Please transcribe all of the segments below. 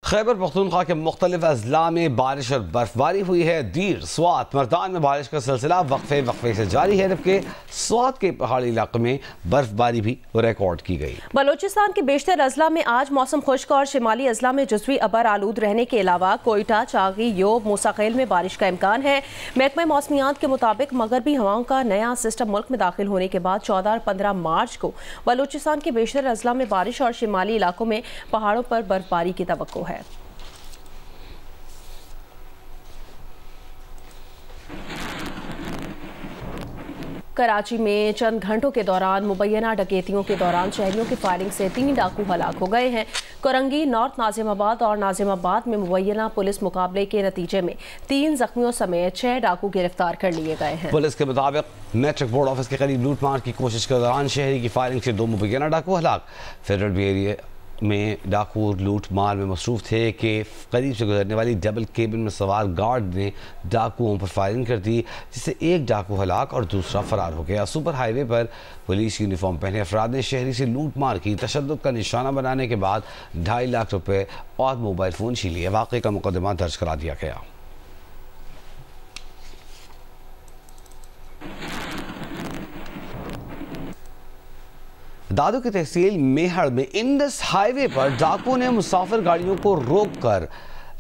खैबर पख्तूनख्वा के मुख्तलिफ अजला में बारिश और बर्फबारी हुई है। दीर स्वात मर्दान में बारिश का सिलसिला वक्फे से जारी है, जबकि स्वात के पहाड़ी इलाके में बर्फबारी भी रिकॉर्ड की गई। बलोचिस्तान के बेशतर अजला में आज मौसम खुश्क और शिमाली अजला में जुज़वी अबर आलूद रहने के अलावा कोयटा, चागी, योब, मूसाखेल में बारिश का इम्कान है। महकमा मौसमियात के मुताबिक मगरबी हवाओं का नया सिस्टम मुल्क में दाखिल होने के बाद 14 और 15 मार्च को बलोचिस्तान के बेशतर अजला में बारिश और शिमाली इलाकों में पहाड़ों पर बर्फबारी की तवक्को है। कराची में चंद घंटों के दौरान मुबैना डकैतियों के दौरान शहरियों की फायरिंग से 3 डाकू हलाक हो गए हैं। कोरंगी, नॉर्थ नाजिमाबाद और नाजिमाबाद में मुबैना पुलिस मुकाबले के नतीजे में 3 जख्मियों समेत 6 डाकू गिरफ्तार कर लिए गए हैं। पुलिस के मुताबिक मैट्रिक बोर्ड ऑफिस के करीब लूटमार की कोशिश के दौरान शहरी की फायरिंग से 2 मुबैना डाकू हलाक। फेडरल एरिया में डाकू लूट मार में मसरूफ थे कि करीब से गुजरने वाली डबल केबिन में सवार गार्ड ने डाकुओं पर फायरिंग कर दी, जिससे एक डाकू हलाक और दूसरा फरार हो गया। सुपर हाईवे पर पुलिस यूनिफॉर्म पहने अफराद ने शहरी से लूट मार की तशद्दुद का निशाना बनाने के बाद 2.5 लाख रुपए और मोबाइल फ़ोन छीन लिए। वाक़े का मुकदमा दर्ज करा दिया गया। दादू की तहसील मेहड़ में इंडस हाईवे पर डाकुओं ने मुसाफिर गाड़ियों को रोककर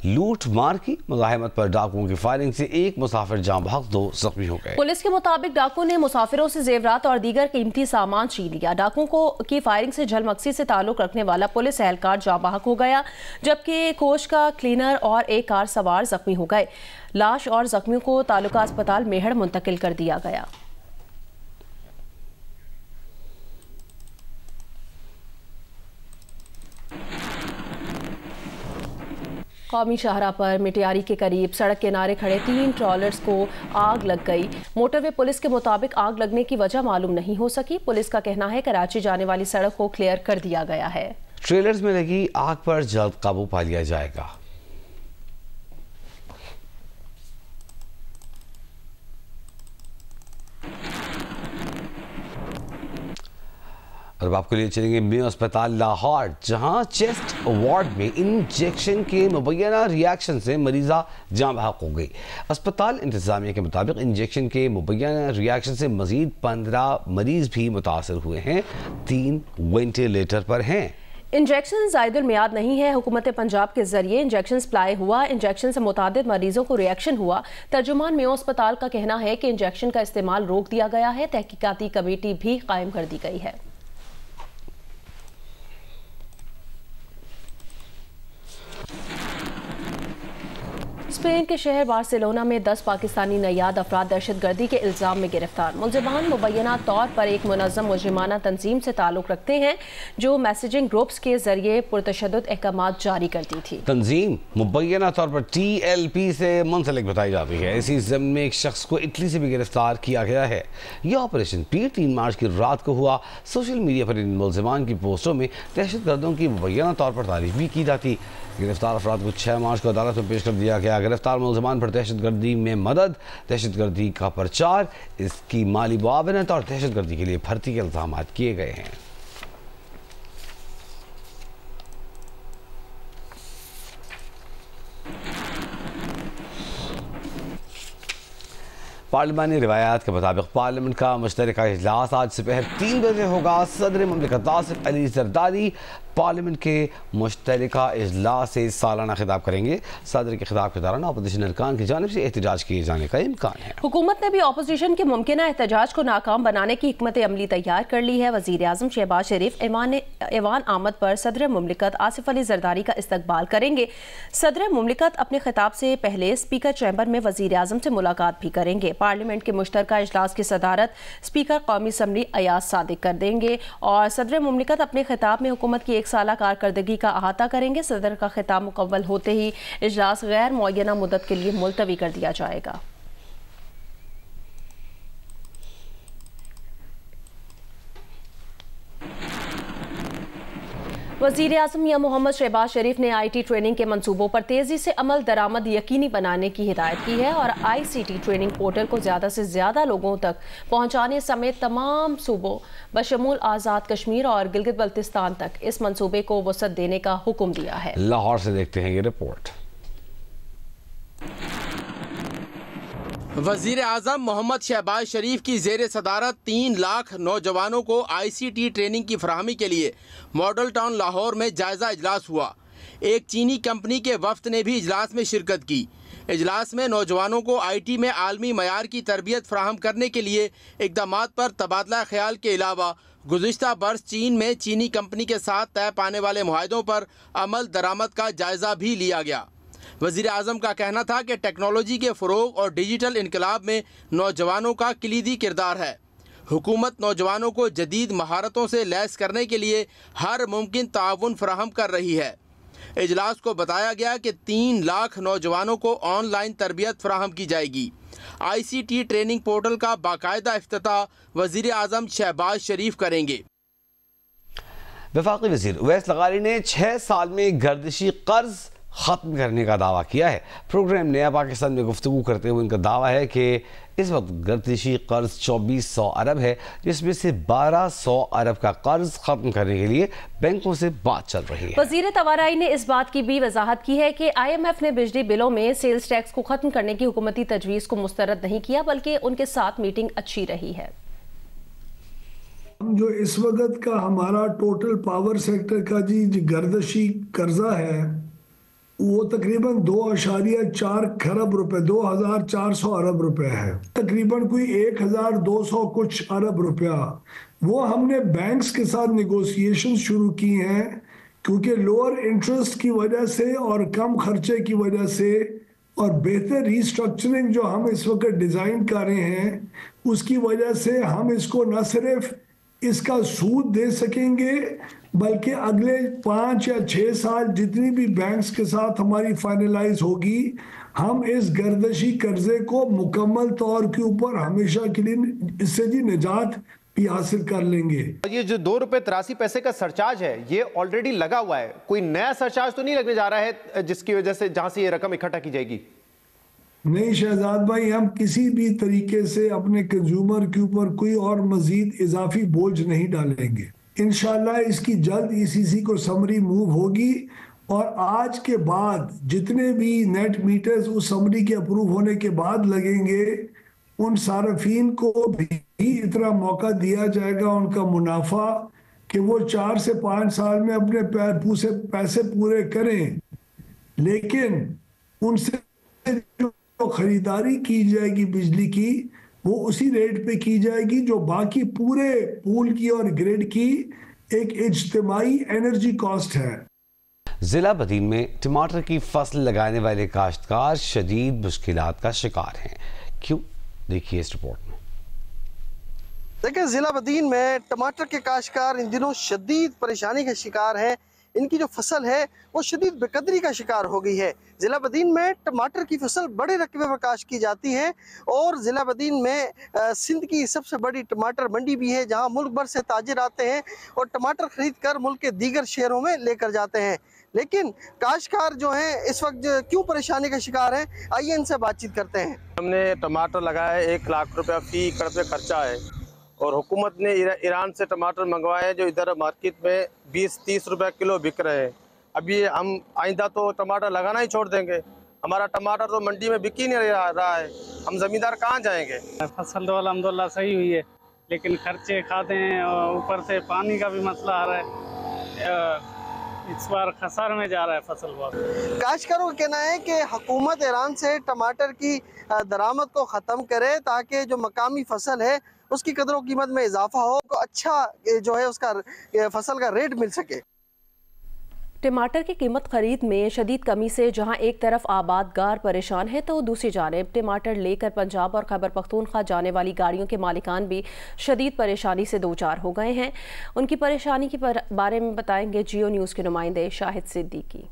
लूट मार की। मुजाहिमत पर डाकुओं की फायरिंग से एक मुसाफिर जाँ बहक, 2 जख्मी हो गए। पुलिस के मुताबिक डाकुओं ने मुसाफिरों से जेवरात और दीगर कीमती सामान छीन लिया। डाकुओं की फायरिंग से झलमक्सी से ताल्लुक रखने वाला पुलिस एहलकार जाँ बहक हो गया, जबकि कोच का क्लीनर और एक कार सवार जख्मी हो गए। लाश और जख्मियों को तालुका अस्पताल मेहड़ मुंतकिल कर दिया गया। कौमी शाहरा पर मिटियारी के करीब सड़क किनारे खड़े 3 ट्रॉलर्स को आग लग गई। मोटरवे पुलिस के मुताबिक आग लगने की वजह मालूम नहीं हो सकी। पुलिस का कहना है कराची जाने वाली सड़क को क्लियर कर दिया गया है। ट्रेलर्स में लगी आग पर जल्द काबू पा लिया जाएगा। और आपको लिए चलेंगे मेयो अस्पताल लाहौर, जहां चेस्ट वार्ड में इंजेक्शन के मुबैना रिएक्शन से मरीजा जाँ बहक हो गई। अस्पताल इंतजामिया के मुताबिक इंजेक्शन के मुबैना रिएक्शन से मजीद 15 मरीज भी मुतासर हुए हैं। 3 वेंटिलेटर पर हैं। इंजेक्शन ज़ायदुल मियाद नहीं है। हुकूमत पंजाब के जरिए इंजेक्शन सप्लाई हुआ। इंजेक्शन से मुतादिद मरीजों को रिएक्शन हुआ। तर्जुमान मेयो अस्पताल का कहना है कि इंजेक्शन का इस्तेमाल रोक दिया गया है। तहकीकाती कमेटी भी कायम कर दी गई है। स्पेन के शहर बार्सिलोना में 10 पाकिस्तानी नयाद अफराद दहशतगर्दी के इल्ज़ाम में गिरफ्तार। मुलज़िमान मुबैना तौर पर एक मुनज़्ज़म मुजरिमाना तंजीम से ताल्लुक़ रखते हैं जो मैसेजिंग ग्रुप्स के जरिए पुरतशद्दुद अहकामात जारी करती थी। तंजीम मुबैना तौर पर TLP से मुंसलिक बताई जाती है। इसी ज़मीन में एक शख्स को इटली से भी गिरफ्तार किया गया है। यह ऑपरेशन पीर 3 मार्च की रात को हुआ। सोशल मीडिया पर इन मुलज़िमान की पोस्टों में दहशतगर्दों की मुबैना तौर पर तारीफ भी की जाती। गिरफ्तार अफराद को 6 मार्च को अदालत में पेश कर दिया गया। गिरफ्तार मुलज़मान पर दहशतगर्दी में मदद, दहशतगर्दी का प्रचार, इसकी माली मुआवनत और दहशतगर्दी के लिए भर्ती के इल्ज़ाम किए गए हैं। पार्लिमानी रिवायात के मुताबिक पार्लियामेंट का मुश्तरका इजलास आज दोपहर 3 बजे होगा। सदर मुमलिकत आसिफ अली ज़रदारी पार्लियामेंट के मुश्तरका इजलास से सालाना खिताब करेंगे। सदर के खिताब के दौरान अपोजिशन अरकान की जानिब से एहतजाज किए जाने का इम्कान है। हुकूमत ने भी अपोजिशन के मुमकिन एहतजाज को नाकाम बनाने की हिकमत अमली तैयार कर ली है। वज़ीर आज़म शहबाज शरीफ ऐवान आमद पर सदर मुमलिकत आसिफ अली ज़रदारी का इस्तकबाल करेंगे। सदर मुमलिकत अपने खिताब से पहले स्पीकर चैम्बर में वज़ीर आज़म से मुलाकात भी करेंगे। पार्लियामेंट के मुश्तरका इजलास की सदारत स्पीकर कौमी असम्बली अयाज सादिक कर देंगे और सदर मुमलिकत अपने खिताब में हुकूमत की 1 साला कारकर्दगी का अहाता करेंगे। सदर का खिताब मुकम्मल होते ही इजलास गैर मुअय्यना मुद्दत के लिए मुलतवी कर दिया जाएगा। वज़ीर-ए-आज़म मियां मोहम्मद शहबाज शरीफ ने IT ट्रेनिंग के मंसूबों पर तेज़ी से अमल दरामद यकीनी बनाने की हिदायत की है और ICT ट्रेनिंग पोर्टल को ज़्यादा से ज़्यादा लोगों तक पहुँचाने समेत तमाम सूबों बशमूल आज़ाद कश्मीर और गिलगित बल्तिस्तान तक इस मंसूबे को वसअत देने का हुक्म दिया है। लाहौर से देखते हैं ये रिपोर्ट। वज़ीर आज़म मोहम्मद शहबाज शरीफ की ज़ेर सदारत 3 लाख नौजवानों को ICT ट्रेनिंग की फराहमी के लिए मॉडल टाउन लाहौर में जायज़ा इजलास हुआ। एक चीनी कंपनी के वफ्द ने भी इजलास में शिरकत की। इजलास में नौजवानों को IT में आलमी मयार की तरबियत फराहम करने के लिए इक़दामात पर तबादला ख्याल के अलावा गुज़िश्ता बरस चीन में चीनी कंपनी के साथ तय पाने वाले मुआहदों पर अमल दरामद का जायज़ा भी लिया गया। वज़ीर आज़म का कहना था कि टेक्नोलॉजी के फ़रोग़ और डिजिटल इनकलाब में नौजवानों का कलीदी किरदार है। हुकूमत नौजवानों को जदीद महारतों से लैस करने के लिए हर मुमकिन ताउन फराहम कर रही है। इजलास को बताया गया कि 3 लाख नौजवानों को ऑनलाइन तरबियत फराहम की जाएगी। ICT ट्रेनिंग पोर्टल का बाकायदा इफ्तिताह वज़ीर आज़म शहबाज शरीफ करेंगे। वफाकी वज़ीर उवैस लगारी ने 6 साल में गर्दिशी कर्ज ख़त्म करने का दावा किया है। प्रोग्राम नया पाकिस्तान में गुफ्तगू करते हुए उनका दावा है कि इस वक्त गर्दिशी कर्ज 2400 अरब है, जिसमें से 1200 अरब का कर्ज ख़त्म करने के लिए बैंकों से बात चल रही है। वज़ीर तवाराई ने इस बात की भी वजाहत की है कि IMF ने बिजली बिलों में सेल्स टैक्स को ख़त्म करने की हुकूमती तजवीज़ को मुस्तरद नहीं किया, बल्कि उनके साथ मीटिंग अच्छी रही है। जो इस वक्त का हमारा टोटल पावर सेक्टर का जी गर्दिशी कर्जा है वो तकरीबन 2.4 खरब रुपए 2400 अरब रुपए है। तकरीबन कोई 1200 कुछ अरब रुपया वो हमने बैंक्स के साथ नेगोशिएशन शुरू की हैं, क्योंकि लोअर इंटरेस्ट की वजह से और कम खर्चे की वजह से और बेहतर रीस्ट्रक्चरिंग जो हम इस वक्त डिज़ाइन कर रहे हैं उसकी वजह से हम इसको न सिर्फ इसका सूद दे सकेंगे बल्कि अगले 5 या 6 साल जितनी भी बैंक्स के साथ हमारी फाइनलाइज होगी हम इस गर्दिशी कर्जे को मुकम्मल तौर के ऊपर हमेशा के लिए इससे जी निजात भी हासिल कर लेंगे। ये जो 2 रुपए 83 पैसे का सरचार्ज है ये ऑलरेडी लगा हुआ है, कोई नया सरचार्ज तो नहीं लगने जा रहा है जिसकी वजह से जहां से ये रकम इकट्ठा की जाएगी? नहीं शहजाद भाई, हम किसी भी तरीके से अपने कंज्यूमर के ऊपर कोई और मजीद इजाफी बोझ नहीं डालेंगे। इंशाल्लाह इसकी जल्द ECC को समरी मूव होगी और आज के बाद जितने भी नेट मीटर्स उस समरी के अप्रूव होने के बाद लगेंगे उन सार्फिन को भी इतना मौका दिया जाएगा उनका मुनाफा कि वो 4 से 5 साल में अपने पैसे पूरे करें, लेकिन उनसे जो खरीदारी की जाएगी बिजली की वो उसी रेट पे की जाएगी जो बाकी पूरे पूल की और ग्रिड की एक इज्तिमाई एनर्जी कॉस्ट है। जिला बदीन में टमाटर की फसल लगाने वाले काश्तकार शदीद मुश्किलात का शिकार हैं। क्यों, देखिए इस रिपोर्ट में। देखिए जिला बदीन में टमाटर के काश्तकार इन दिनों शदीद परेशानी का शिकार है। इनकी जो फसल है वो शदीद बेकदरी का शिकार हो गई है। जिला बदीन में टमाटर की फसल बड़े रकबे पर काश्त की जाती है और जिला बदीन में सिंध की सबसे बड़ी टमाटर मंडी भी है, जहां मुल्क भर से ताजिर आते हैं और टमाटर खरीद कर मुल्क के दीगर शहरों में लेकर जाते हैं। लेकिन काश्तकार जो हैं इस वक्त क्यों परेशानी का शिकार है, आइए इनसे बातचीत करते हैं। हमने टमाटर लगाया 1 लाख रुपया फी एकड़ पे खर्चा है और हुकूमत ने ईरान से टमाटर मंगवाए जो इधर मार्केट में 20-30 रुपये किलो बिक रहे हैं। अभी हम आइंदा तो टमाटर लगाना ही छोड़ देंगे, हमारा टमाटर तो मंडी में बिक ही नहीं रहा है, हम ज़मींदार कहाँ जाएंगे। फसल तो अल्हम्दुलिल्लाह सही हुई है, लेकिन खर्चे खाते हैं और ऊपर से पानी का भी मसला आ रहा है। इस बार खसार में जा रहा है फसल बहुत। काश्तकारों का कहना है कि हुकूमत ईरान से टमाटर की दरामद को ख़त्म करे ताकि जो मकामी फसल है उसकी कदर कीमत में इजाफा हो, तो अच्छा जो है उसका फसल का रेट मिल सके। टमाटर की कीमत खरीद में शदीद कमी से जहां एक तरफ आबादगार परेशान है तो दूसरी जानिब टमाटर लेकर पंजाब और खैबर पख्तूनख्वा जाने वाली गाड़ियों के मालिकान भी शदीद परेशानी से दो चार हो गए हैं। उनकी परेशानी के बारे में बताएंगे जियो न्यूज़ के नुमाइंदे शाहिद सिद्दीकी।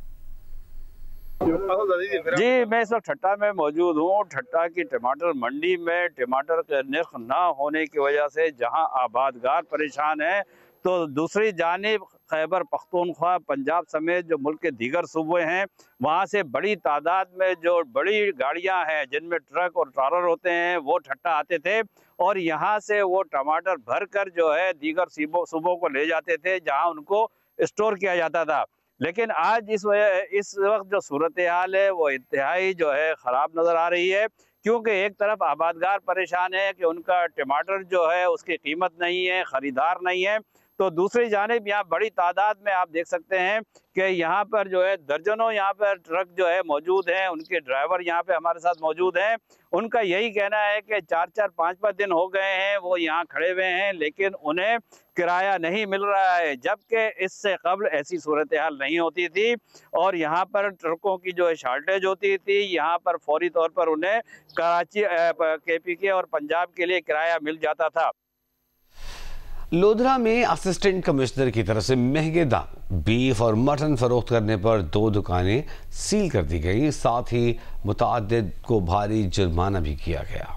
जी मैं इस वक्त ठट्टा में मौजूद हूँ। ठट्टा की टमाटर मंडी में टमाटर के नर्ख ना होने की वजह से जहाँ आबादगार परेशान है तो दूसरी जानिब खैबर पख्तूनख्वा, पंजाब समेत जो मुल्क के दीगर सूबे हैं, वहाँ से बड़ी तादाद में जो बड़ी गाड़ियाँ हैं जिनमें ट्रक और ट्रालर होते हैं वो ठट्टा आते थे और यहाँ से वो टमाटर भर कर जो है दीगर सूबों को ले जाते थे जहाँ उनको स्टोर किया जाता था। लेकिन आज इस वक्त जो सूरत हाल है वो इंतहाई जो है ख़राब नज़र आ रही है, क्योंकि एक तरफ आबादगार परेशान है कि उनका टमाटर जो है उसकी कीमत नहीं है, ख़रीदार नहीं है, तो दूसरी जानिब यहाँ बड़ी तादाद में आप देख सकते हैं कि यहाँ पर जो है दर्जनों यहाँ पर ट्रक जो है मौजूद हैं, उनके ड्राइवर यहाँ पे हमारे साथ मौजूद हैं। उनका यही कहना है कि 4-4, 5-5 दिन हो गए हैं वो यहाँ खड़े हुए हैं, लेकिन उन्हें किराया नहीं मिल रहा है, जबकि इससे कबल ऐसी सूरत हाल नहीं होती थी और यहाँ पर ट्रकों की जो है शार्टेज होती थी। यहाँ पर फौरी तौर पर उन्हें कराची, KPK और पंजाब के लिए किराया मिल जाता था। लोधरा में असिस्टेंट कमिश्नर की तरफ से महंगे दाम बीफ और मटन फरोख्त करने पर 2 दुकानें सील कर दी गई, साथ ही मुतअद्दिद को भारी जुर्माना भी किया गया।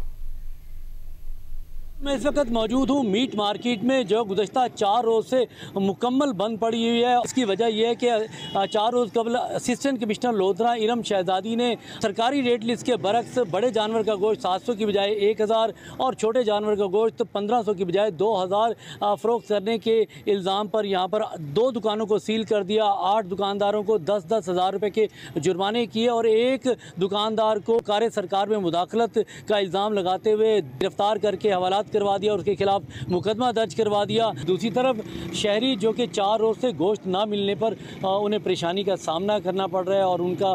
मैं इस वक्त मौजूद हूँ मीट मार्केट में, जो गुज़श्ता 4 रोज़ से मुकम्मल बंद पड़ी हुई है। इसकी वजह यह है कि 4 रोज़ कबल असिस्टेंट कमिश्नर लोधरा इरम शहजादी ने सरकारी रेट लिस्ट के बरक्स बड़े जानवर का गोश्त 700 की बजाय 1000 और छोटे जानवर का गोश्त 1500 की बजाय 2000 फ़रोख्त करने के इल्ज़ाम पर यहाँ पर 2 दुकानों को सील कर दिया। 8 दुकानदारों को 10-10 हज़ार रुपये के जुर्माने किए और एक दुकानदार को कार्य सरकार में मुदाखलत का इल्ज़ाम लगाते हुए गिरफ्तार करके हवालात करवा दिया और उसके खिलाफ मुकदमा दर्ज करवा दिया। दूसरी तरफ शहरी जो कि 4 रोज़ से गोश्त ना मिलने पर उन्हें परेशानी का सामना करना पड़ रहा है और उनका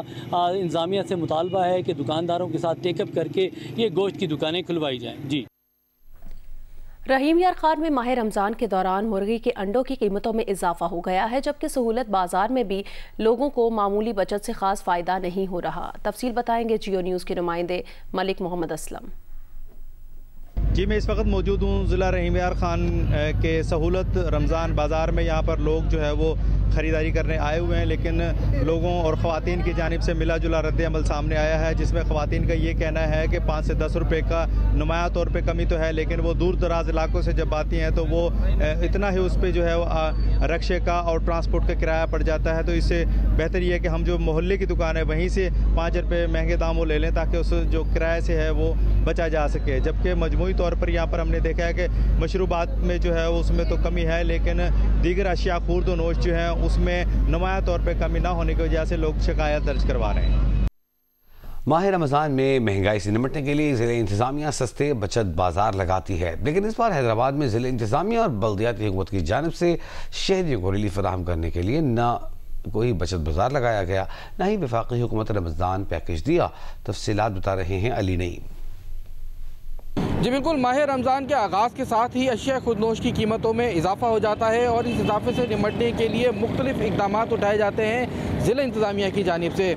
इंतज़ामिया से मुतालबा है कि दुकानदारों के साथ टेकअप करके ये गोश्त की दुकानें खुलवाई जाएँ। जी। रहीम यार खान में माह रमज़ान के दौरान मुर्गी के अंडों की कीमतों में इजाफा हो गया है, जबकि सहूलत बाजार में भी लोगों को मामूली बचत से खास फ़ायदा नहीं हो रहा। तफसील बताएंगे जियो न्यूज़ के नुमाइंदे मलिक मोहम्मद असलम। जी, मैं इस वक्त मौजूद हूँ ज़िला रहीम यार खान के सहूलत रमज़ान बाज़ार में। यहाँ पर लोग जो है वो ख़रीदारी करने आए हुए हैं, लेकिन लोगों और ख़वातीन की जानिब से मिला जुला रद्द अमल सामने आया है, जिसमें ख़वातीन का ये कहना है कि 5 से 10 रुपये का नुमाया तौर पे कमी तो है, लेकिन वो दूर दराज इलाकों से जब आती हैं तो वो इतना ही उस पर जो है वो रक्शे का और ट्रांसपोर्ट का किराया पड़ जाता है। तो इससे बेहतर ये है कि हम जो मोहल्ले की दुकान है वहीं से 5 रुपये महंगे दाम वो ले लें, ताकि उस जो किराए से है वो बचा जा सके। जबकि मजमूई तौर पर यहाँ पर हमने देखा है कि मशरूबात में जो है उसमें तो कमी है, लेकिन दीगर अशिया खुर्द व नोश जो है उसमें नुमाया तौर पे कमी ना होने की वजह से लोग शिकायत दर्ज करवा रहे हैं। माह रमज़ान में महंगाई से निपटने के लिए ज़िले इंतज़ामिया सस्ते बचत बाज़ार लगाती है, लेकिन इस बार हैदराबाद में ज़िले इंतज़ामिया और बल्दियाती हुकूमत की जानिब से शहरियों को रिलीफ फराहम करने के लिए न कोई बचत बाज़ार लगाया गया, न ही वफाकी हुकूमत रमज़ान पैकेज दिया। तफसीलात बता रहे हैं अली नईम। जी बिल्कुल, माह रमज़ान के आगाज़ के साथ ही अशिया खुदनोश की कीमतों में इजाफा हो जाता है और इस इजाफे से निपटने के लिए मुख्तलिफ इकदाम उठाए जाते हैं ज़िला इंतज़ामिया की जानिब से।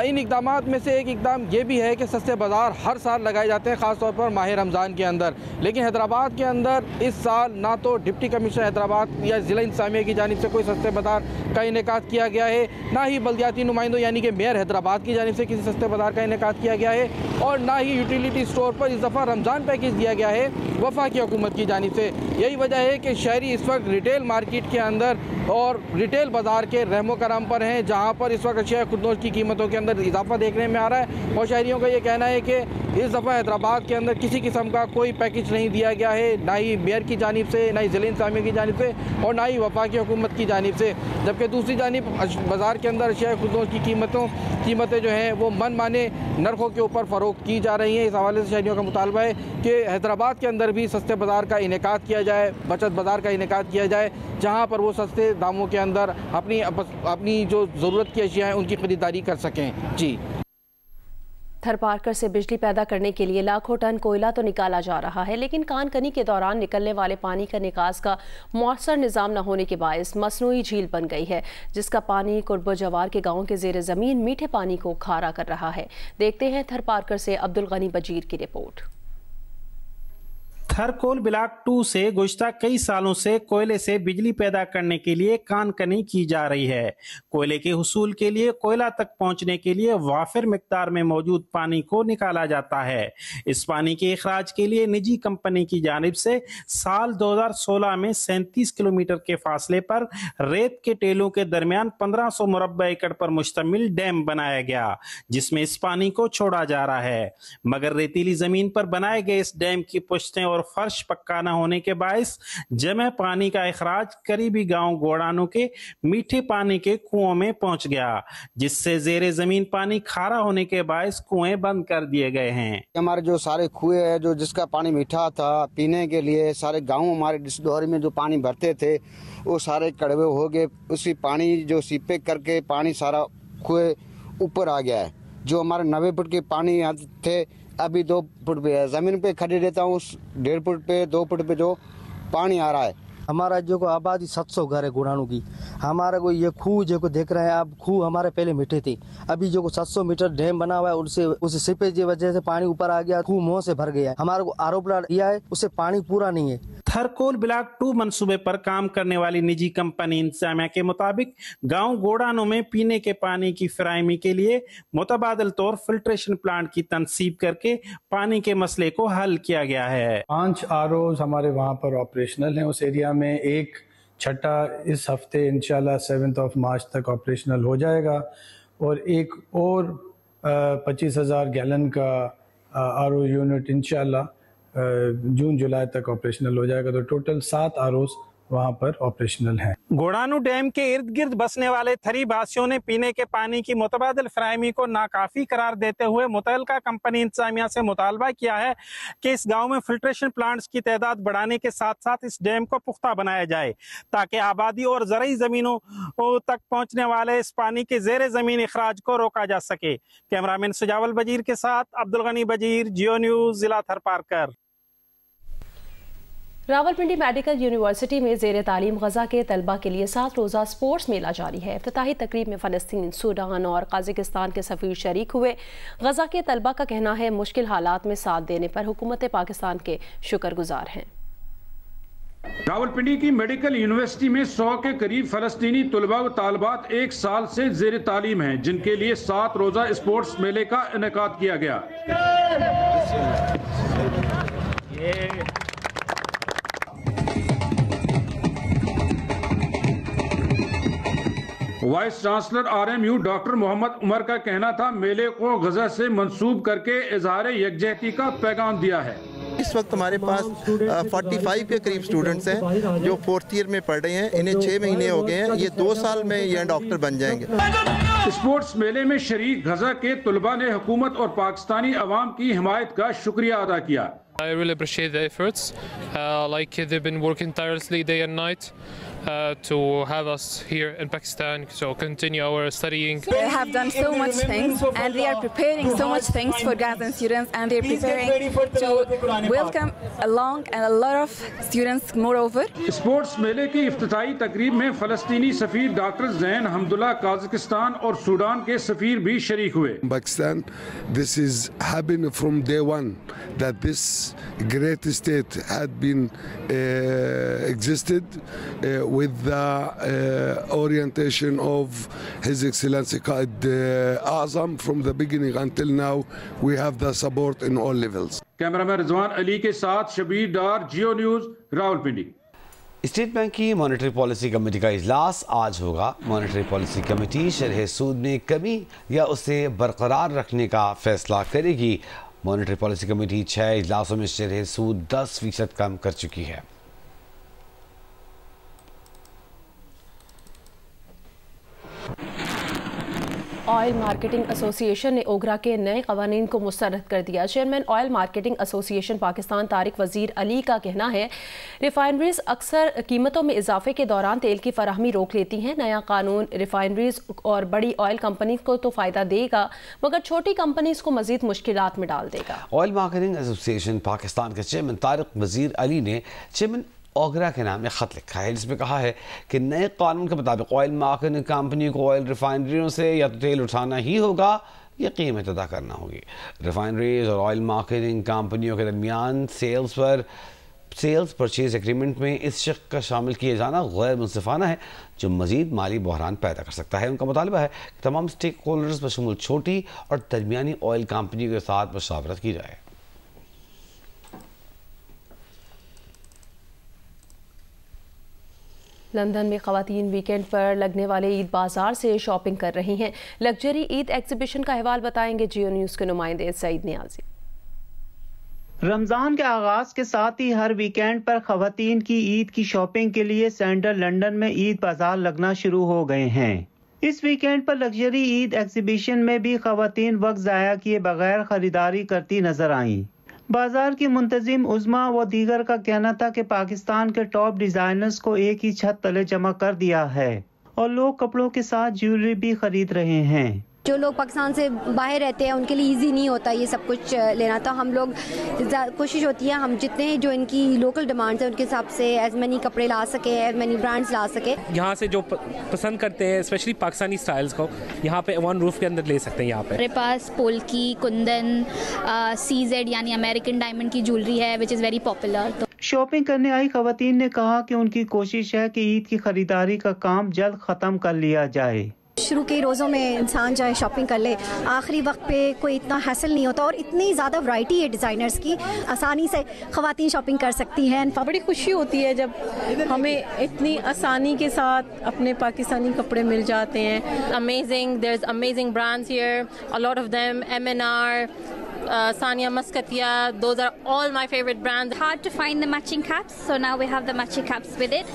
इन इकदाम में से एक इकदाम ये भी है कि सस्ते बाज़ार हर साल लगाए जाते हैं, ख़ास तौर पर माह रमज़ान के अंदर। लेकिन हैदराबाद के अंदर इस साल ना तो डिप्टी कमिश्नर हैदराबाद या ज़िला इंतज़ामिया की जानिब से कोई सस्ते बाज़ार का इनेकाद किया गया है, ना ही बल्दियाती नुमाइंदों यानी कि मेयर हैदराबाद की जानिब से किसी सस्ते बाज़ार का इनेकाद किया गया है, और ना ही यूटिलिटी स्टोर पर इस दफ़ा रमज़ान पैकेज दिया गया है वफाकी हुकूमत की जानिब से। यही वजह है कि शहरी इस वक्त रिटेल मार्केट के अंदर और रिटेल बाज़ार के रहमो करम पर हैं, जहां पर इस वक्त अशिया खुदनोश की कीमतों के अंदर इजाफा देखने में आ रहा है। और शहरियों का ये कहना है कि इस दफ़ा हैदराबाद के अंदर किसी किस्म का कोई पैकेज नहीं दिया गया है, ना ही मेयर की जानिब से, ना ही ज़िला इंतज़ामिया की जानिब से, और ना ही वफाकी हुकूमत की जानिब से। जबकि दूसरी जानिब बाज़ार के अंदर अशिया खुदनोश की कीमतें जो हैं वो मन माने नरखों के ऊपर फ़रोख्त की जा रही हैं। इस हवाले से शहरियों का मुतालबा है कि हैदराबाद के अंदर भी सस्ते बाज़ार का इनेकाद किया जाए, बचत बाज़ार का इनेकाद किया जाए, जहाँ पर वो सस्ते दामों के अंदर अपनी जो ज़रूरत की अशिया हैं उनकी ख़रीदारी कर सकें। जी। थरपारकर से बिजली पैदा करने के लिए लाखों टन कोयला तो निकाला जा रहा है, लेकिन कानकनी के दौरान निकलने वाले पानी का निकास का मौसर निज़ाम न होने के बायस मसनूई झील बन गई है, जिसका पानी कुर्ब जवार के गाँव के ज़ेर ज़मीन मीठे पानी को खारा कर रहा है। देखते हैं थरपारकर से अब्दुल गनी बजीर की रिपोर्ट। थरकोल ब्लॉक 2 से गुज़श्ता कई सालों से कोयले से बिजली पैदा करने के लिए कानकनी की जा रही है। कोयले के हुसूल के लिए कोयला तक पहुंचने के लिए वाफिर मिकदार में मौजूद पानी को निकाला जाता है। इस पानी के इखराज के लिए निजी कंपनी की जानिब से साल 2016 में 37 किलोमीटर के फासले पर रेत के टेलों के दरमियान 1500 मुरब्बा एकड़ पर मुश्तमिल डैम बनाया गया, जिसमें इस पानी को छोड़ा जा रहा है। मगर रेतीली जमीन पर बनाए गए इस डैम की पुश्तें और फर्श पक्का न होने के बायस जमे पानी का इखराज करीबी गांव गोड़ानों के मीठे पानी के कुओं में पहुंच गया, जिससे जेरे जमीन पानी खारा होने के बायस कुएं बंद कर दिए गए हैं। हमारे जो सारे कुएं हैं जो जिसका पानी मीठा था पीने के लिए, सारे गाँव हमारे डिस्डोहरी में जो पानी भरते थे वो सारे कड़वे हो गए। उसी पानी जो सीपे करके पानी सारा कुएं ऊपर आ गया है। जो हमारे 90 फुट के पानी यहाँ थे अभी 2 फुट पे है। जमीन पे खड़े रहता हूँ 1.5 फुट पे 2 फुट पे जो पानी आ रहा है। हमारा जो को आबादी 700 घर है गुड़ानू की। हमारा को ये खूह जो को देख रहे हैं आप, खूह हमारे पहले मीठे थे। अभी जो को 700 मीटर डैम बना हुआ है उससे उस सीपेज की वजह से पानी ऊपर आ गया, खूह मुंह से भर गया। हमारे को आरोप दिया है उससे पानी पूरा नहीं है। थरकोल ब्लॉक 2 मंसूबे पर काम करने वाली निजी कंपनी इंतजामिया के मुताबिक गांव गोड़ानों में पीने के पानी की फराहमी के लिए मुतबादिल तौर फिल्ट्रेशन प्लांट की तनसीब करके पानी के मसले को हल किया गया है। 5 ROs हमारे वहाँ पर ऑपरेशनल हैं उस एरिया में। एक छठा इस हफ्ते इंशाल्लाह 7 मार्च तक ऑपरेशनल हो जाएगा और एक और 25,000 गैलन का RO यूनिट इंशाल्लाह जून जुलाई तक ऑपरेशनल हो जाएगा। तो टोटल 7 ROs वहाँ पर ऑपरेशनल हैं। गोड़ानू डैम के इर्द गिर्द बसने वाले थरीबासियों ने पीने के पानी की मुतबादिल फराहमी को नाकाफी करार देते हुए मुतल्लिका कंपनी इंतजामिया से मुतालबा किया है कि इस गांव में फिल्ट्रेशन प्लांट्स की तादाद बढ़ाने के साथ साथ इस डैम को पुख्ता बनाया जाए ताकि आबादी और ज़रई ज़मीनों तक पहुँचने वाले इस पानी के ज़ेरे ज़मीन इखराज को रोका जा सके। कैमरामैन सुजावल बजीर के साथ अब्दुल गनी बजीर, जियो न्यूज़, जिला थरपारकर। रावलपिंडी मेडिकल यूनिवर्सिटी में ज़ेरे तालीम गज़ा के तलबा के लिए 7 रोज़ा स्पोर्ट्स मेला जारी है। इफ्तिताही तकरीब में फ़लस्तीन, सूडान और कज़ाकिस्तान के सफ़ीर शरीक हुए। गज़ा के तलबा का कहना है मुश्किल हालात में साथ देने पर हुकूमत पाकिस्तान के शुक्रगुजार हैं। रावलपिंडी की मेडिकल यूनिवर्सिटी में 100 के करीब फ़लस्तीनी तलबा व तालबात 1 साल से ज़ेरे तालीम हैं, जिनके लिए 7 रोज़ा स्पोर्ट्स मेले का इनेकाद किया गया। Vice chancellor RMU doctor Mohammad Umar का कहना था मेले को गजा से मंसूब करके इजहार यकजहती का पैगाम दिया है। इस वक्त हमारे पास 45 के करीब स्टूडेंट्स हैं जो 4th ईयर में पढ़ रहे हैं। इन्हें 6 महीने हो गए हैं, ये 2 साल में ये डॉक्टर बन जाएंगे। स्पोर्ट्स मेले में शरीक गजा के तलबा ने हुकूमत और पाकिस्तानी अवाम की हिमायत का शुक्रिया अदा किया। I really appreciate the efforts. Like they've been working tirelessly day and night to have us here in Pakistan. So continue our studying. They have done so much things, and they are preparing so much things for Gazan students, and they're preparing to welcome along and a lot of students. Moreover, sports मेले की इफ्तिताही तकरीब में फ़लस्तीनी सफ़ीर doctor ज़ैन Hamdullah Kazakhstan और Sudan के सफ़ीर भी शरीक हुए। Pakistan, this is happened from day one that this great state had been existed with the orientation of His Excellency Qaid Azam from the beginning until now. We have the support in all levels. Cameraman Rizwan Ali के साथ शबीर डार, जियो news, Rawalpindi. State bank की monetary policy committee का इजलास आज होगा। Monetary policy committee शरह सूद में कमी या उसे बरकरार रखने का फैसला करेगी। मॉनेटरी पॉलिसी कमेटी 6 इजलासों में शरह सूद 10% कम कर चुकी है। ऑयल मार्केटिंग एसोसिएशन ने ओगरा के नए कवानीन को मुस्तरद कर दिया। Chairman oil marketing association Pakistan Tariq वजीर अली का कहना है रिफाइनरीज अक्सर कीमतों में इजाफे के दौरान तेल की फराहमी रोक लेती हैं। नया कानून रिफाइनरीज और बड़ी ऑयल कंपनी को तो फ़ायदा देगा मगर छोटी कंपनीज को मजीद मुश्किलात में डाल देगा। ऑयल मार्केटिंग एसोसिएशन पाकिस्तान के चेयरमैन तारिक वजीर अली ने चेयरमैन ओगरा के नाम में ख़त लिखा है, जिसमें कहा है कि नए कानून के मुताबिक ऑयल मार्केटिंग कंपनी को ऑयल रिफाइनरियों से या तो तेल उठाना ही होगा या कीमत अदा करना होगी। रिफाइनरीज और ऑयल मार्केटिंग कंपनियों के दरमियान सेल्स पर सेल्स परचेज एग्रीमेंट में इस शख्स का शामिल किए जाना गैर मुनसिफाना है जो मजीद माली बहरान पैदा कर सकता है। उनका मुतालबा है कि तमाम स्टेक होल्डर्स बशमूल छोटी और दरमियानी ऑयल कंपनियों के साथ मशावरत की जाए। लंदन में ख़वातीन वीकेंड पर लगने वाले ईद बाजार से शॉपिंग कर रही हैं। लग्जरी ईद एग्जीबिशन का अहवाल बताएंगे जियो न्यूज़ के नुमाइंदे सईद नियाजी। रमज़ान के आगाज के साथ ही हर वीकेंड पर ख़वातीन की ईद की शॉपिंग के लिए सेंट्रल लंदन में ईद बाजार लगना शुरू हो गए हैं। इस वीकेंड पर लग्जरी ईद एग्जीबिशन में भी ख़वातीन वक्त ज़ाया किए बगैर खरीदारी करती नजर आईं। बाजार की मुंतजिम उज़मा व दीगर का कहना था कि पाकिस्तान के टॉप डिजाइनर्स को एक ही छत तले जमा कर दिया है और लोग कपड़ों के साथ ज्वेलरी भी खरीद रहे हैं। जो लोग पाकिस्तान से बाहर रहते हैं उनके लिए इजी नहीं होता ये सब कुछ लेना, तो हम लोग कोशिश होती है हम जितने जो इनकी लोकल डिमांड्स है उनके हिसाब से एज मनी कपड़े ला सके, एज मनी ब्रांड्स ला सके। यहाँ से जो पसंद करते हैं स्पेशली पाकिस्तानी स्टाइल्स को यहाँ पे वन रूफ के अंदर ले सकते हैं। यहाँ पे मेरे पास पोल्की, कुंदन, CZ यानी अमेरिकन डायमंड की ज्वेलरी है विच इज़ वेरी पॉपुलर। तो शॉपिंग करने आई खवातीन ने कहा कि उनकी कोशिश है कि ईद की खरीदारी का काम जल्द खत्म कर लिया जाए। शुरू के रोज़ों में इंसान चाहे शॉपिंग कर ले, आखिरी वक्त पे कोई इतना हैसल नहीं होता और इतनी ज़्यादा वैरायटी है डिज़ाइनर्स की, आसानी से ख़वातीन शॉपिंग कर सकती हैं। बड़ी खुशी होती है जब हमें इतनी आसानी के साथ अपने पाकिस्तानी कपड़े मिल जाते हैं। Amazing, there is amazing brands here, a lot of them, M&R, Sania Muscatia, those are all my favorite brands. Hard to find the matching caps, so now we have the matching caps with it.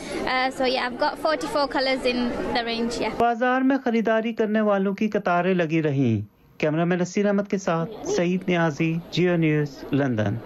So yeah, I've got 44 colors in the range. Yeah. बाजार में खरीदारी करने वालों की कतारें लगी रहीं। Cameraman Naseer Ahmad के साथ सईद नियाजी, जियो न्यूज़, लंदन।